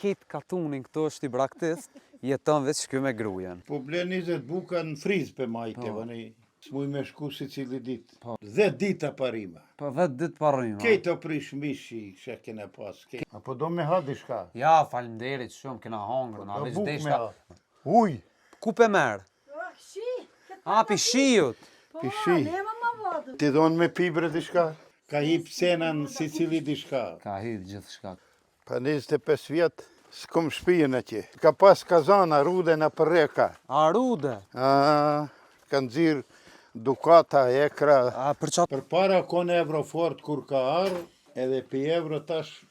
kitë katunin këto është i braktis, jeton veç ky me grujen. Po ble 20 buka në frizë për majte, vani. S'muj me shku si cili dit. 10 dita parima. Po 10 ditë parrim. Kejt o prish mishi që kena pas. Apo do me ha dishka? Ja, falemnderit shumë, kena hangër, na veç deshta. Uj! Ku pe merë? Pi shiut. Pishi. Ti donë me pibre dishka? Ka hip senan si cili dishka. Ka hip gjithë shka. Pa 25 vjetë, s'kom shpijen atje. Ka pas kazana, rude në përreka. A rude? Kanë dzirë dukata, ekra. Për qatë? Për para kone Eurofort kur ka arë, edhe për euro tash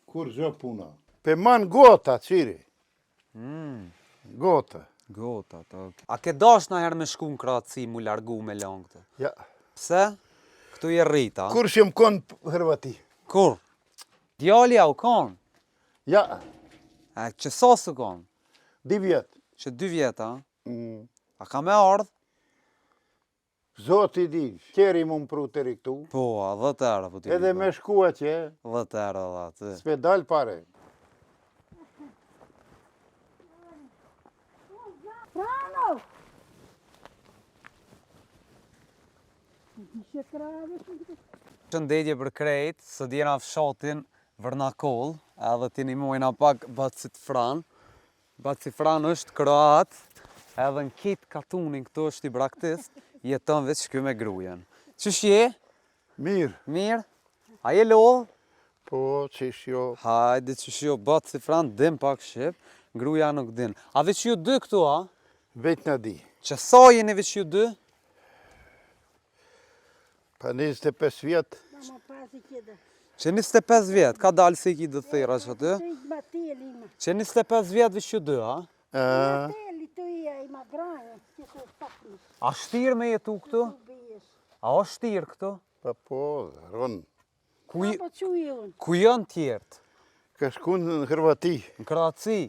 kur zë puna. Pe man gota, qiri. Gota. Gota, ok. A ke dash na herë me shku në Kroaci mu largu me langte? Ja. Pse? Këtu je rrita. Kur shim konë Hrvati? Kur? Djali au konë? Ja. Që sa së konë? 2 vjetë. Që 2 vjetë, a ka me ardhë? Zoti di, qeri mu më pru të riktu. Po, a 10 erë po t'i edhe me shku atje. 10 erë dhe atë. S'pe dal pare. Shëndetje për krejt, së djena fshatin Vërnakol, edhe t'ini mojna pak Bacit Fran. Bacit Fran është kroat, edhe në kitë katunin këto është i braktis, jeton veç ky me grujen. Qësh je? Mirë. Mirë? A je lodhë? Po, qësh jo. Hajde qësh jo, Bacit Fran dim pak shqip, gruja nuk din. A veç ju 2 këtu, a? Veç në di. Që sa jeni veç ju 2? Pa 25 vjetë. Që 25 vjetë, ka dalë se i ki dë thera që aty? Që 25 vjetë veç ju 2, a? A shtirë me jetu këtu? A o shtirë këtu? Pa po, ronë. Ku janë tjertë? Ka shku në Hrvati. Në Kroaci?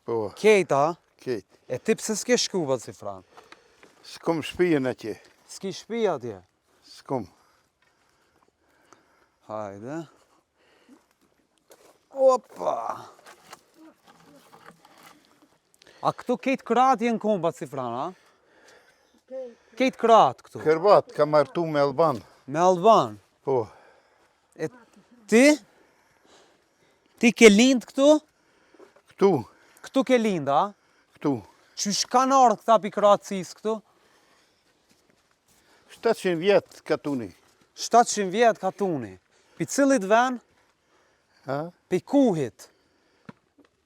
Po. Kejta? Kejt. E ti pse s'ke shku, Bacit Fran? S'kom shpijen atje. S'ki shpi atje? S'kom. Hajde. Opa! A këtu kejtë kratë jenë konë, Bacit Fran, a? Kejtë kratë këtu? Hrvat, ka martu me Alban. Me Alban? Po. E ti? Ti ke lindë këtu? Këtu. Këtu ke lindë, a? Këtu. Qysh kanë ardhë këta pi Kroacis këtu? 700 vjetë katuni. 700 vjetë katuni. Pi cilit ven? Pi Kuhit?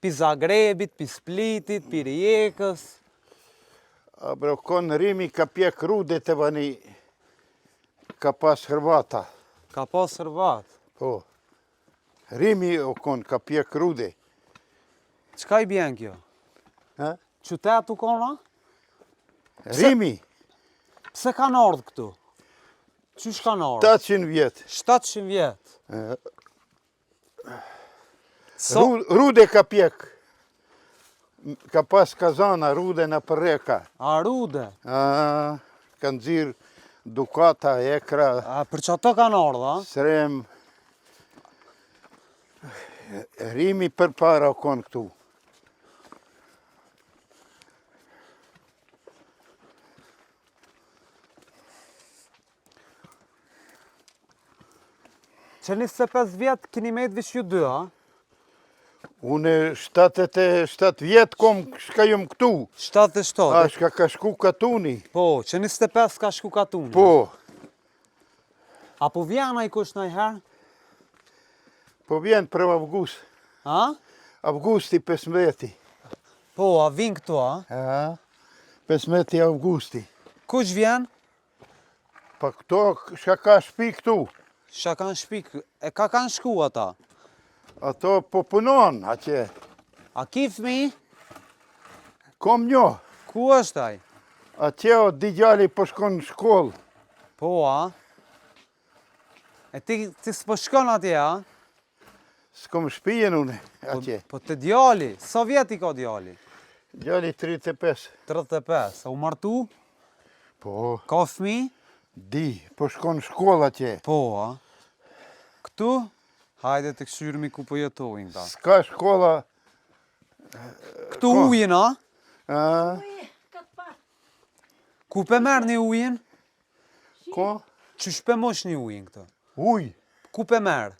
Pi Zagrebit, pi Splitit, pi Rijekës? A bro, konë Rimi ka pjek rude të vani, ka pas Hrvata. Ka pas Hrvat? Po. Rimi o konë ka pjek rude. Qka i bjen kjo? Qytetu kona? Rimi? Pse kanë ardhë këtu? Qysh kanë ardhë? 700 vjetë. 700 vjetë? Rude ka pjek. Ka pas kazana, rude në përreka. A rude? Kanë dzirë dukata, ekra. A për që ato kanë ardhë, a? Srem. Rimi për para o konë këtu. Që 25 vjetë kini me të vish ju 2, a? Une 77 vjetë kom shka jom këtu. 77? A shka ka shku katuni. Po, që 25 ka shku katuni? Po. A po vjen a i kush në i herë? Po vjen për avgust. A? Avgusti 15. Po, a vin këtu, a? 15 avgusti. Kush vjen? Pa këto shka ka shpi këtu. Shka kanë shpi, e ka kanë shku ata? Ato po punon, atje. A ki fmi? Kom njo. Ku është aj? Atje o digjali po shkon në shkollë. Po, a? E ti s'po shkon atje, a? S'kom shpijen une, atje. Po të djali, sa vjeti ka djali? Djali 35. 35, a u martu? Po. Ka fmi? Di, po shkon në shkollë atje. Po, a? Këtu? Hajde të këshyrëmi ku po jetojnë ta. S'ka shkolla Këtu ujin, a? Këtë pak. Ku pe merë një ujin? Ko? Qysh pe mosh një ujin këtu? Uj. Ku pe merë?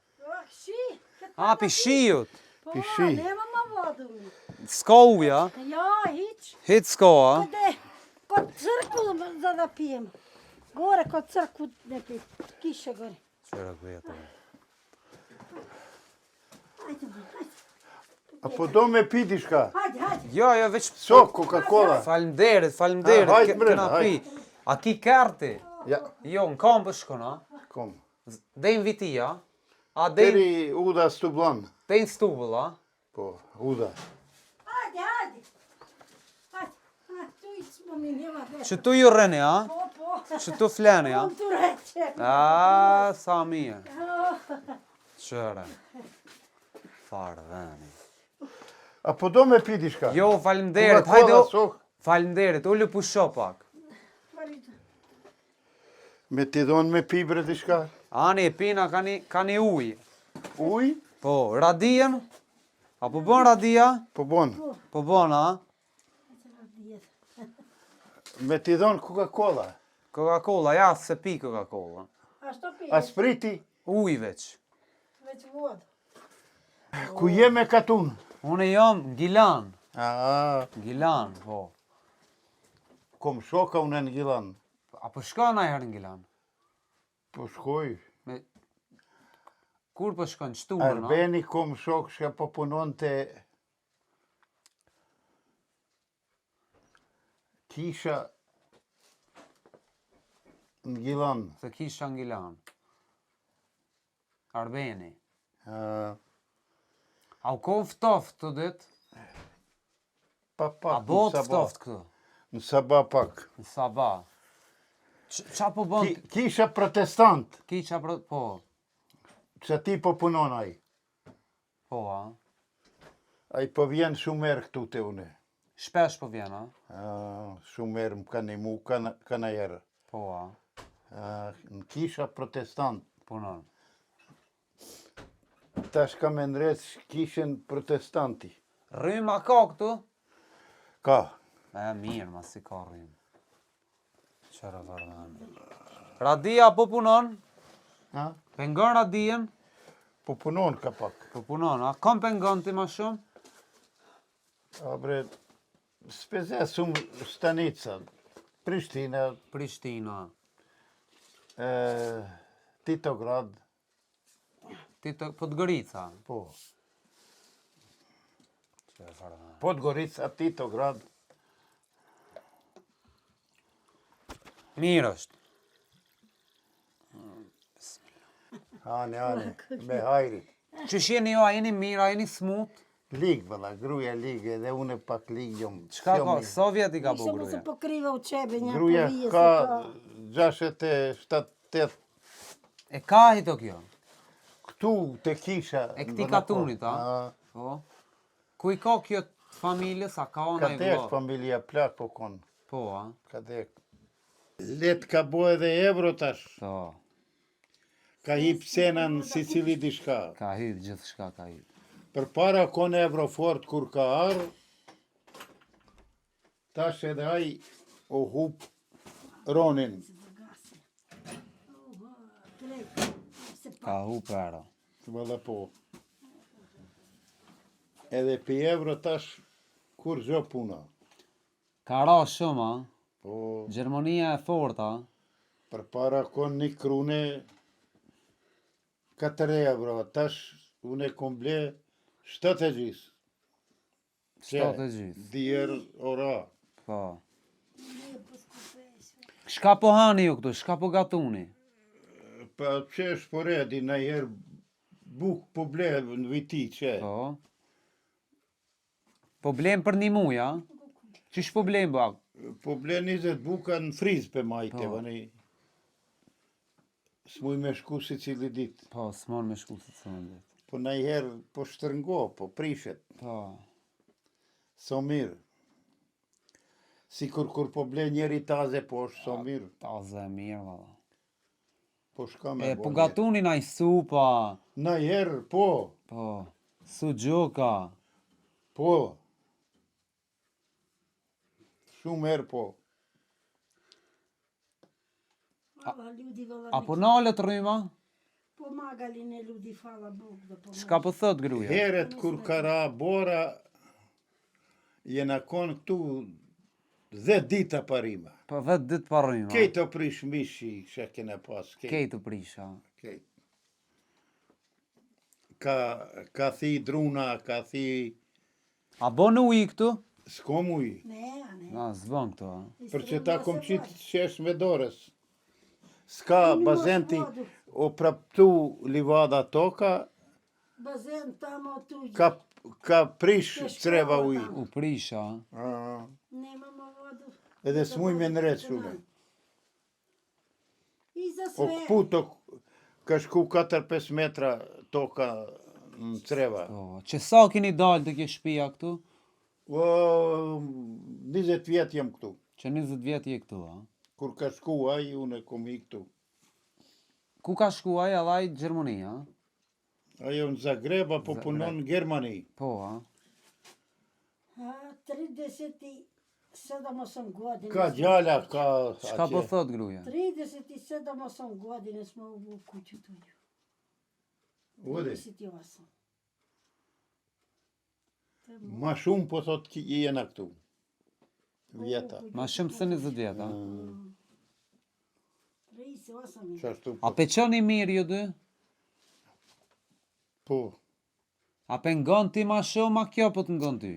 Shi. A, pi shiut. Po, Pishi. nema ma vodën. S'ka uj, a? Ja, hiç. Hit s'ka, a? Këte, këtë cërku dhe dhe pijem. Gore, këtë cërku dhe pi. Kishe gore. Qëra ku jetë. Hajde, hajde. Apo do me pi diçka? Hajde. Jo, jo, veç... So, Coca-Cola. Falemderit, hajt, bre, këna pi. hajt. A ki karti? Ja, Jo, në kam për shkon, a? kom. Dejnë vitia? A, dejnë Deri uda stublan. stubull, a? Po, uda. Hajde. Hajde, tu i që më minima dhe. Që tu ju rreni, a? Po. Që tu fleni, a? Unë të reqe. A, sa mirë. Qëre. Farë veni. Apo do me pi diçka? Jo, falemderit, Coca-Cola, hajde, sok. falemderit, ullu pusho pak. Me ti don me pi bre diçka? Ani e pina ka një uj. Uj? Po, radijen? Apo bon radia? Po bon. Po bon, a? Me ti don Coca-Cola. Coca-Cola, ja, se pi Coca-Cola. Ashtu pi. A spriti? Uj veç. Veç vodë. Ku je me katun? Unë jam Gilan. A, Po. kom shoka unë në Gilan. Apo shka na herë në Gilan? Po shkoj. Kur po shkon shtuar, no? Arbeni kom shok që po punon të kisha në Gilan. Se kisha në Gilan. Arbeni. A u kon ftoft të dit? Pa A pak bot në Sabah. ftoft këtu? Në Sabah pak. Në Sabah. Qa po bën? Kisha protestant, Kisha pro... Po. që ti po punon ai. Po, a? Ai po vjen shumë herë këtu te une. Shpesh po vjen, a? Shumë herë më kanë imu, kanë herë. Po, a? Në kisha protestant. Punon. Tash ka me ndrec kishën protestanti. Rryma ka këtu? Ka. Mirë, ma si ka rrymë. Qëra vërmani. Radia po punon? Ha? Pengon radijen? Po punon ka pak. Po punon, a? Kam pengon ti ma shumë? A bre, speze shumë stanica. Prishtina, Prishtina. Titograd. Podgorica. Po. Qëra vërmani. Podgorica, Titograd. Mirë është. Ane, me hajri. Që jeni jo, a jeni mirë, a jeni smut? Lig, valla, gruja lig, edhe une pak lig jom. Qka ka? Sovjet i ka bu Ishe mu se gruja. po krive u qebe një Gruja polije ka se ka. 67. E ka hito kjo? Këtu te kisha. E këti katunit, a? Po. Ku i ka kjo familjes, a ka ona Ka i dek vlo? familja plak po kon. Po, a? Ka dek. Let ka bo edhe euro tash. Po. Ka hip sena në Sicili diçka. Ka hip, gjithë shka ka hip. Për para kon euro fort kur ka arë, tash edhe aj o hup ronin. Ka hu para. Valla po. Edhe për euro tash kur zho puna. Ka ra shumë, a? Po, Gjermania e forta, a? për para kon një krune 4 euro, tash une kom ble 7 e gjis. 7 e gjithë. Djerë ora. Po. Shka po hani ju këtu, shka po gatuni? Pa që është po redi, në herë buk po ble në viti që. Po. Po blem për një muj, a? Qish po blem, bak? Po ble 20 buka në friz për majte, Po. vani. S'muj me shku si cili dit. Po, s'mon me shku se të dit. Po në herë po shtërngo, po prishet. Po. So mirë. Si kur po ble njeri taze po është so mirë. Ta zë e mirë, valla. Po shka me E, bo po mirë. gatuni na i supa. Në herë, po. Po. Su gjoka. Po. Shumë herë po. Valla ludi valla. Apo nalët rryma? Po magalin e ludi falla buk dhe po. Çka po thot gruaja? Heret kur ka ra bora, jena konë këtu 10 dita parima. Po vetë ditë pa rryma. Kejt o prish mishi, që kena pas. Kejt u prisha. Kejt. Ka thi druna, ka thi... A bon uji këtu? S'kom uj. Ne, ne. Na, s'bon këtu, a? Për që ta kom qitë qesh me dorës. S'ka bazenti, o praptu livada toka, Bazen tamo tu. ka prish treba uj. U prisha. Nema më vodu. Edhe s'muj me nret shumë. Iza O sve. këputo, ka shku 4-5 metra toka në treba. Po, që sa keni dalë të kjo shtëpia këtu? O, 20 vjet jem këtu. Që 20 vjet je këtu, a? Kur ka shku aj, unë e kom i këtu. Ku ka shkuaj edhe ai Gjermani, a? Ajo në Zagreb, apo punon në Gjermani. Po, a? 37 godin. Ka gjalla, ka... Çka po thot gruaja? 37 godin e s'ma u bu kuqë të ju. Ode, Si ti vasëm. ma shumë po thot ki jena këtu. Vjeta. Ma shumë se 20 vjet, a? Reisi vasëm. Qashtu A po. pe qoni mirë ju dy? Po. A pe ngon ti ma shumë, a kjo po të ngon ty?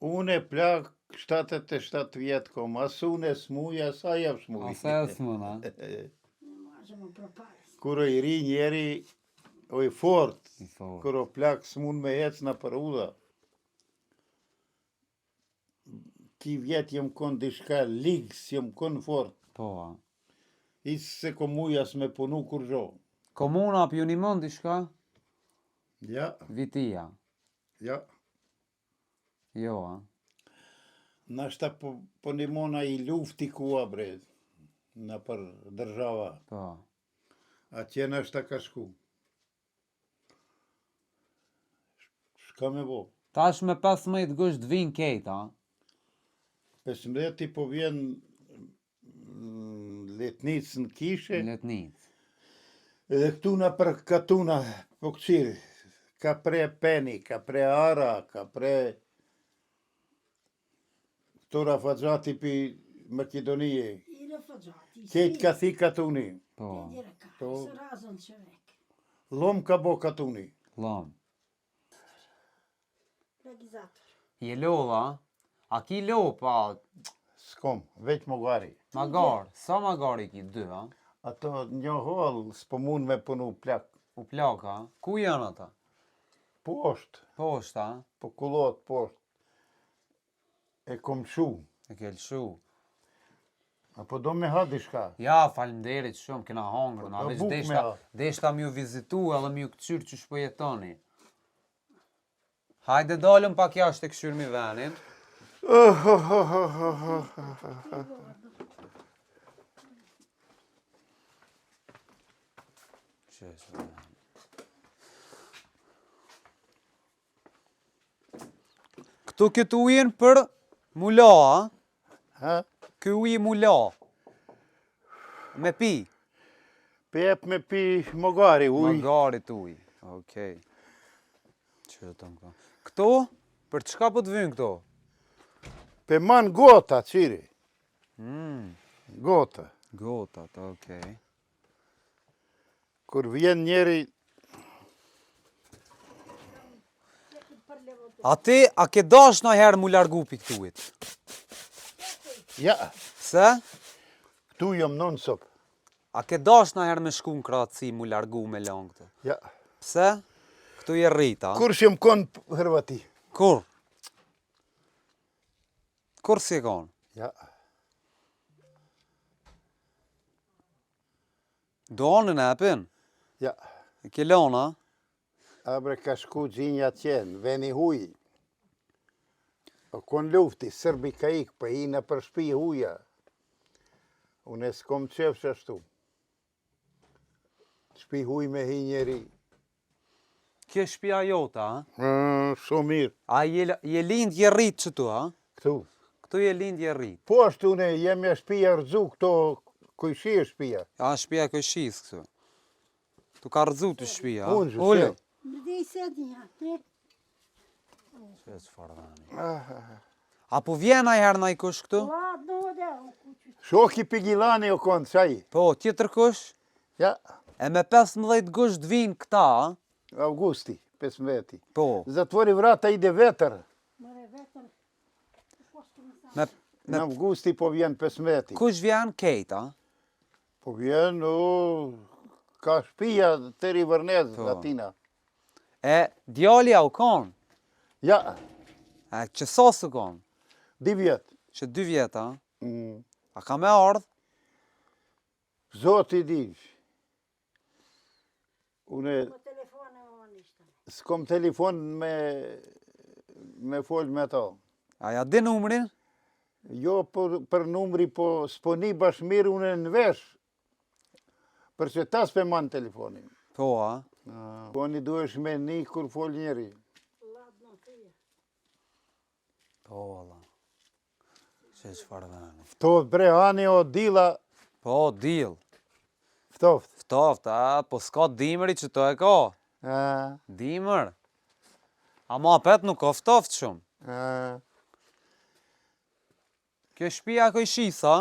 Unë e plak 77 vjet kom, as unë e smuj, as aja smuj. A se e s'mën, a? Ne mażę mu propalës. Kur o i ri njeri, o i fort, I thot. kur o plak s'mun me hec në për udha. Ki vjet jem kon dishka ligë, jem kon fort. Po, a? Isë se ko muj as me punu kur gjo. Komuna për ju një mund diçka? Ja, Vitia. ja. Jo, a? Nashta po nimona i lufti kua bre, në për dërzhava. Po. A tje nashta ka shku. Shka me bo. Tash me 15 gusht vin kejt, a? 15 po vjen letnicë në kishe, Letnic. edhe këtu në për katuna, po këqiri. Ka pre peni, ka pre ara, ka pre... Këto rafagjati pi Makedonije. I refugjati. Kejt ka thi katuni. Po. Dire ka. Po. Së razën qërek. Lom ka bo katuni. Lom. Regizator. Je lova? A ki lo, pa? S'kom, veç mogari. Magar. Sa magari ki? 2, a? Ato një hol s'po mund me punu plak. U plaka? Ku janë ata? Posht, Poshtë, a? po kullot posht. E kom shu. E ke lëshu. Apo do me ha dishka. Ja, falemderit shumë, kena hongër. Na Po, veç buk me deshta, ha. deshta m'ju vizitu edhe m'ju këqyrë që shpo jetoni. Hajde dalëm pak jashtë të këshyrë mi venin. Këtu këtë ujin për mula, a? Ha? Ky uji mula. Me pi. Pep me pi mogari uj. Magarit uj. Okej. Që të më ka. Këto? Për çka po të vynë këto? Pe man gota, qiri. Gota. Gotat, okej. Kur vjen njeri, A ti, a ke dash në herë mu largu pi këtu ujit? ja, Se? këtu jom non sop. A ke dash në herë me shku në Kroaci mu largu me lang këtë? Ja. Pse? Këtu je rrit, a? Kur shem kon Hrvati. Kur? Kur si e konë? Ja. Do anën e epin? Ja. E ke lona? Abre ka shku gjinja tjenë, veni huj. O kon lufti, sërbi ka ik, për hi në për shpi huja. Unë e s'kom qef ashtu. Shpi huj me hi njeri. Kjo shpia jota, a? Shumë mirë. A je lind, je rrit që tu, a? Këtu. këtu je lindje rrit. Po ashtu une jemi e shtëpia rëzu këto kujshi e shtëpia. A shtëpia kojshis këtu. Tu ka rëzu të shtëpia, a? Unë Ullu. Më dhe i sedinja, ne? Që çfarë dhani. Apo vjen ai herë nai kush këtu? La, do dhe, Shoki Pigilani o konë, qaj? Po, tjetër kush? Ja, E me 15 gusht vinë këta, a? Augusti, 15. Po. Zatvori vrata ide vetër. mëre vetër. Me, Në Augusti po vjen 15. kush vjen? Kejt, a? Po vjen, ka shtëpia të Rivërnez, Po. Latina. E djali au kon? Ja, E që sa së kon? 2 vjetë. Që 2 vjeta, a? Mm. A ka me ardh? Zoti di. Une Po telefone më nishtë. s'kom telefon me fol me ta. A ja di numrin? Jo për numri, po s'poni bashmirë une në vesh. Përse ta s'pe man telefonin. Po, a? Po një duesh me një kur fol njeri. La, do të Po, Allah. Që çfarë dhani. Ftoft bre, ani o dila, Po, dil. ftoft. Ftoft, a? Po s'ka dimëri që to e ka. Dimër. Ama pet nuk ka ftoft shumë. Kjo shtëpia kojshisa,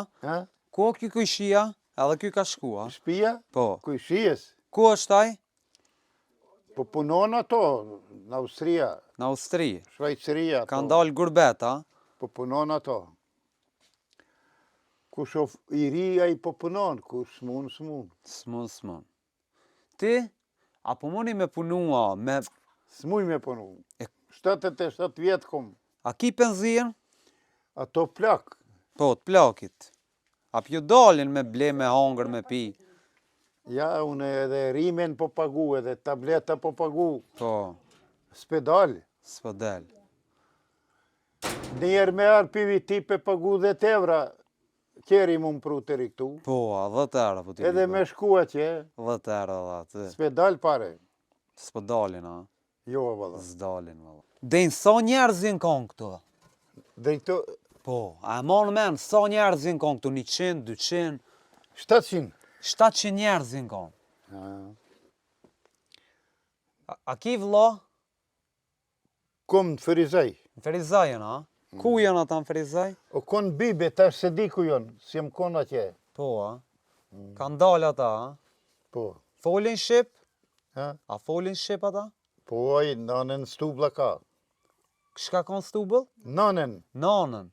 ku kjo kojshia? Edhe kjo ka shkua. Shpia, Po. kujshies. Ku është ai? Po punon ato, në Austria, Në Austri. Shvajceria. Ka ndalë gurbet, a? Po punon ato. Ku shof i ri ai po punon, ku s'mun. S'mun. Ti, apo muni me punua, me... S'muj me punu. E- 77 vjetë kom. A ki penzien? Ato plak. Po, të plakit. A pjo dalin me ble, me hangër, me pi? Ja, une edhe rimen po pagu, edhe tableta po pagu. Po, Spedal. s'po del. Njerë me arë pivi ti pe pagu dhe tevra. Kjeri mu më pru të riktu. Po, a 10 era po ti. Edhe me shku atje, 10 era dhe atë. spedal pare. S'po dalin, a? Jo, valla. S'dalin, valla. Dejnë sa njerëzin kanë këtu? Dhe këto, Po, a e mon men, sa njerëzin kanë këtu? 100, 200, 700. 700 njerëzin kanë. A ki vlla? Kom të Ferizaj. Në Ferizajën, a? Ku janë ata në Ferizaj? O kon bibe, tash se di ku jonë, si më kon atje. Po, a? Kanë dalë ata, a? Po. Folin Shqip? Ha? A folin Shqip ata? Po, aj, nanën stubla ka. Shka kanë stubëll? Nanën. Nanën.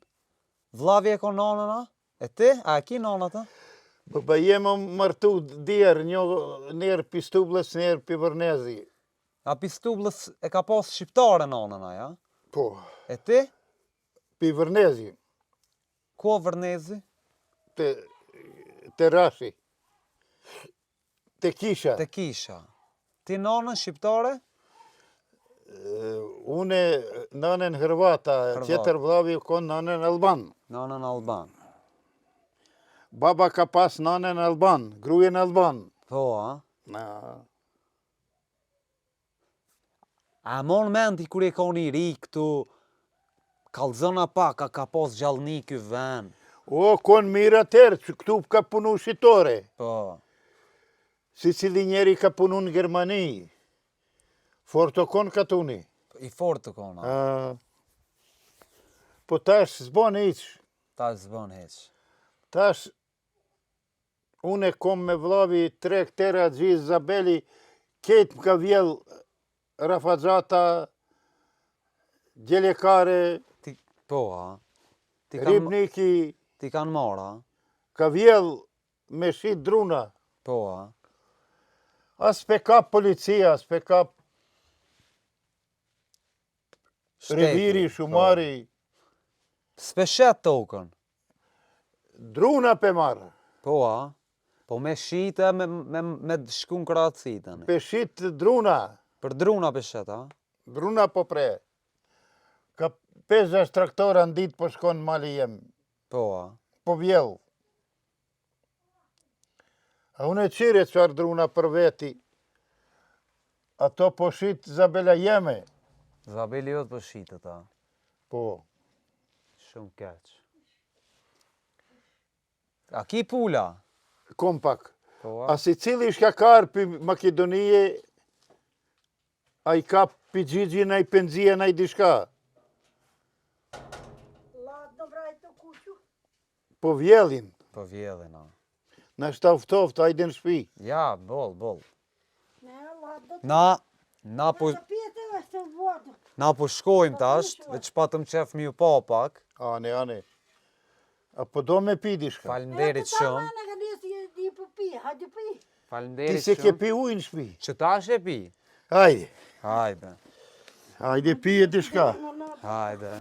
Vllavi e ka nanën, a? E ti? A e ki nanën ata? Po, ba jemë martu djerë, njerë pi stublës, njerë pi Vërnezi. A pi stublës e ka pas shqiptare nanën, a, ja? Po, E ti? pi Vërnezi, Ku Vërnezi? te Rashi, te Kisha. Te Kisha. Ti nanën shqiptare? Une nanën Hrvata, tjetër vllavi kon nanën Alban. Nanën Alban. Baba ka pas nanën Alban, grujen Alban. Po, a? Na, A mon mend i kur e ka një ri këtu, kallzona pak, a ka pas gjallni ky ven. o, kon mirë atër, që këtu ka punu shqitore. Po, Si cili njeri ka punu në Gjermani. Forto kon katuni. i fort të kona. Po tash s'bon iq. Ta zbën heq. Tash, une kom me vlavi 3 këtera Gjiz Zabeli, ketë më ka vjell Rafaxata, Gjelekare, Ti, po, a? Ribniki, Ti kanë marrë, a? ka vjell me shit druna. Po, a? As pe kap policia, as pe kap Shteti, reviri, shumari. Speshet tokën. Druna pe marë. Po, a? Po me shite, me shkun kratësitën. Pe shit druna. Për druna peshet, a? Druna po pre. Ka 5-6 traktora në ditë po shkon mali jem. Po, a? Po vjell. A unë e qire qërë druna për veti. Ato po shit Zabela jeme. Zabeli jot për shitët, a? Po. Shumë keq. A ki pula? Kom pak. Po, A si cili shka karë për Makedonije, a i ka për Gjigjin, a i Penzien, a i dishka. Ladno vrajt në kuqu. Po vjellin, po vjellin, a. na shtaftoftë, hajde në shpi. Ja, bol. Ne, ladno të... Na po... Të pjetë edhe të vodë. Na po shkojmë tash, veç patëm qef mi u pa pak. Ane. A po do me pi dishka. Falenderit shumë. Në ka njësë një për pi, hajde pi. Ti Falenderit se ke shumë. pi ujë në shpi. Që tash e pi? Hajde. Hajde. Hajde pi e dishka. Në, Hajde.